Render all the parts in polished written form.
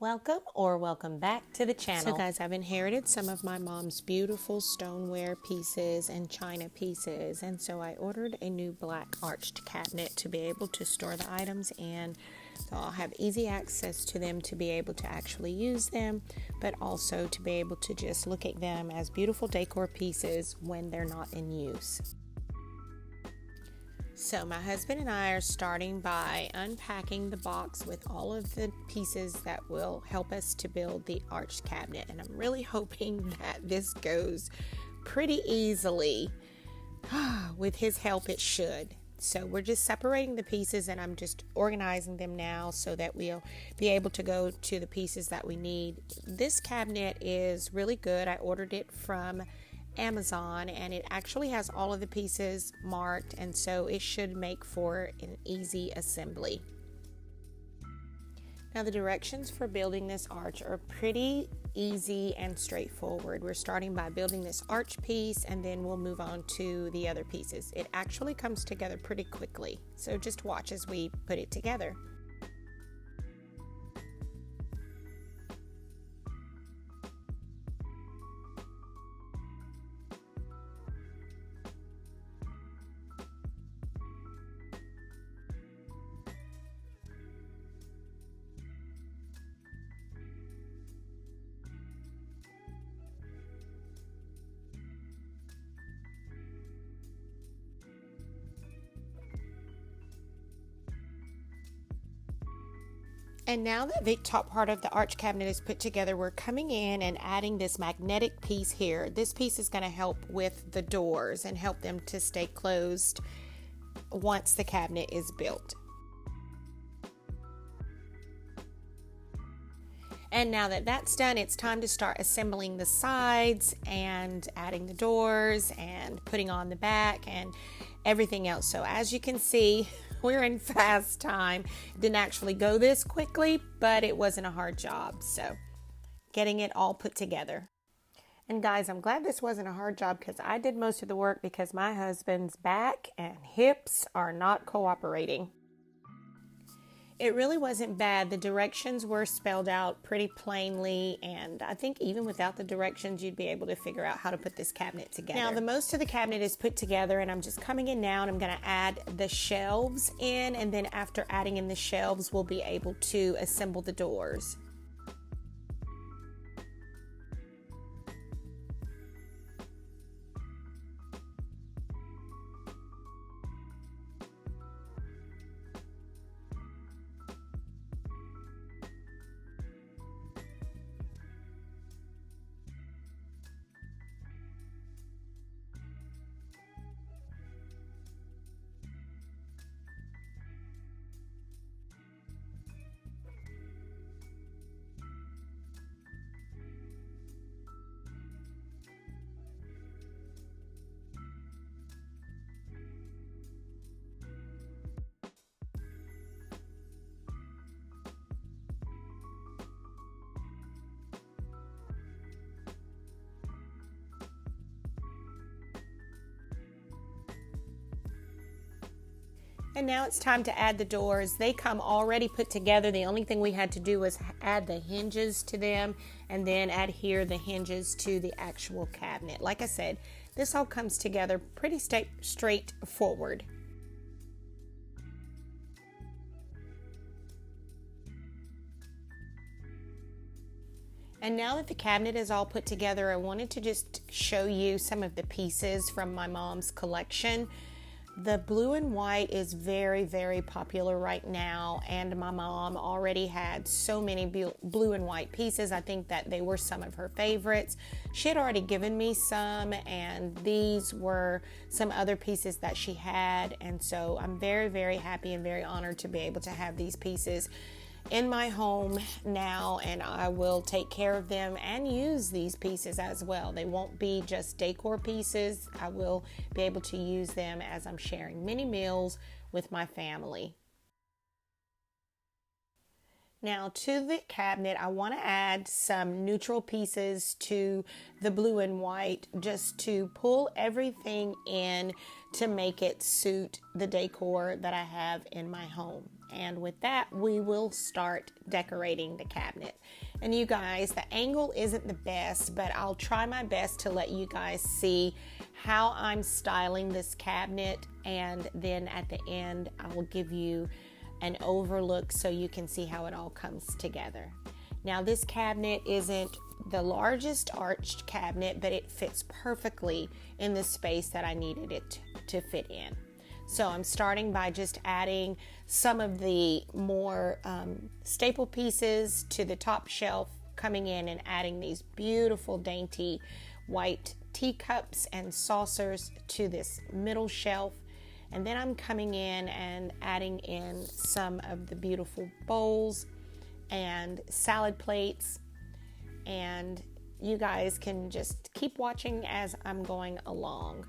Welcome or welcome back to the channel. So guys, I've inherited some of my mom's beautiful stoneware pieces and china pieces, and so I ordered a new black arched cabinet to be able to store the items in, so I'll have easy access to them to be able to actually use them, but also to be able to just look at them as beautiful decor pieces when they're not in use. So my husband and I are starting by unpacking the box with all of the pieces that will help us to build the arched cabinet. And I'm really hoping that this goes pretty easily. With his help, it should. So we're just separating the pieces and I'm just organizing them now so that we'll be able to go to the pieces that we need. This cabinet is really good. I ordered it from Amazon and it actually has all of the pieces marked, and so it should make for an easy assembly. Now the directions for building this arch are pretty easy and straightforward. We're starting by building this arch piece and then we'll move on to the other pieces. It actually comes together pretty quickly, so just watch as we put it together. And now that the top part of the arch cabinet is put together, we're coming in and adding this magnetic piece here. This piece is going to help with the doors and help them to stay closed once the cabinet is built. And now that that's done, it's time to start assembling the sides and adding the doors and putting on the back and everything else. So as you can see, we're in fast time. It didn't actually go this quickly, but it wasn't a hard job. So getting it all put together. And guys, I'm glad this wasn't a hard job because I did most of the work because my husband's back and hips are not cooperating. It really wasn't bad. The directions were spelled out pretty plainly, and I think even without the directions, you'd be able to figure out how to put this cabinet together. Now, the most of the cabinet is put together, and I'm just coming in now, and I'm going to add the shelves in, and then after adding in the shelves, we'll be able to assemble the doors. And now it's time to add the doors. They come already put together. The only thing we had to do was add the hinges to them and then adhere the hinges to the actual cabinet. Like I said, this all comes together pretty straightforward. And now that the cabinet is all put together, I wanted to just show you some of the pieces from my mom's collection. The blue and white is very, very popular right now, and my mom already had so many blue and white pieces. I think that they were some of her favorites. She had already given me some, and these were some other pieces that she had, and so I'm very, very happy and very honored to be able to have these pieces in my home now, and I will take care of them and use these pieces as well. They won't be just decor pieces. I will be able to use them as I'm sharing many meals with my family. Now to the cabinet, I want to add some neutral pieces to the blue and white just to pull everything in to make it suit the decor that I have in my home. And with that, we will start decorating the cabinet. And you guys, the angle isn't the best, but I'll try my best to let you guys see how I'm styling this cabinet. And then at the end, I will give you an overlook so you can see how it all comes together. Now, this cabinet isn't the largest arched cabinet, but it fits perfectly in the space that I needed it to fit in. So I'm starting by just adding some of the more staple pieces to the top shelf, coming in and adding these beautiful dainty white teacups and saucers to this middle shelf. And then I'm coming in and adding in some of the beautiful bowls and salad plates. And you guys can just keep watching as I'm going along.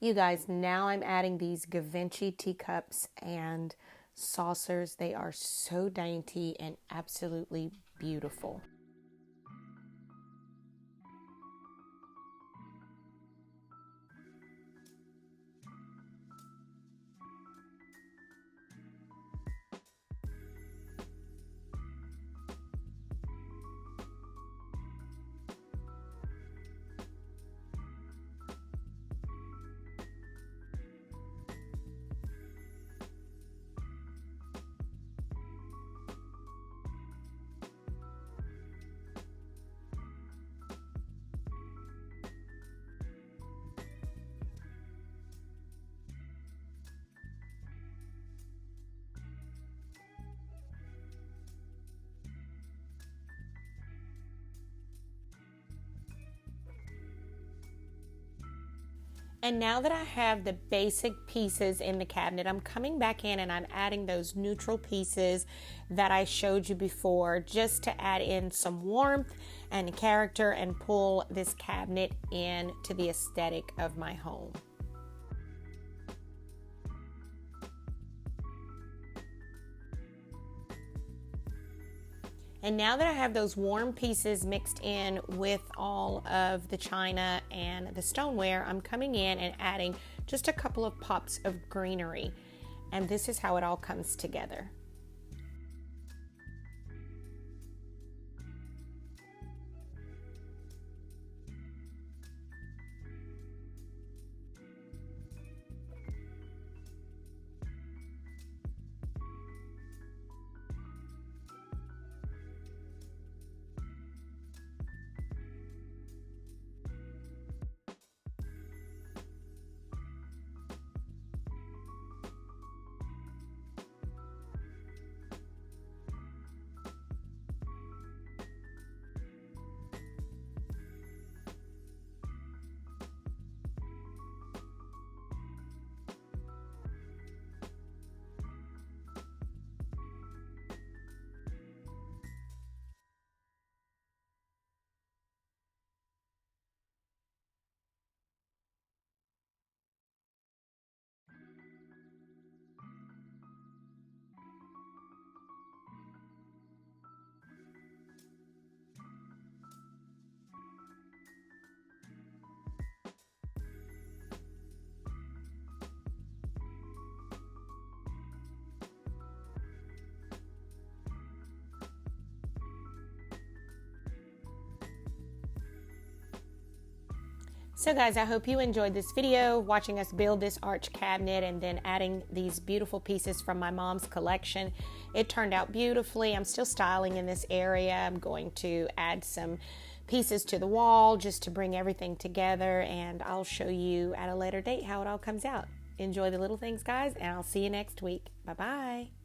You guys, now I'm adding these Givenchy teacups and saucers. They are so dainty and absolutely beautiful. And now that I have the basic pieces in the cabinet, I'm coming back in and I'm adding those neutral pieces that I showed you before, just to add in some warmth and character and pull this cabinet in to the aesthetic of my home. And now that I have those warm pieces mixed in with all of the china and the stoneware, I'm coming in and adding just a couple of pops of greenery. And this is how it all comes together. So guys, I hope you enjoyed this video, watching us build this arch cabinet and then adding these beautiful pieces from my mom's collection. It turned out beautifully. I'm still styling in this area. I'm going to add some pieces to the wall just to bring everything together, and I'll show you at a later date how it all comes out. Enjoy the little things, guys, and I'll see you next week. Bye-bye.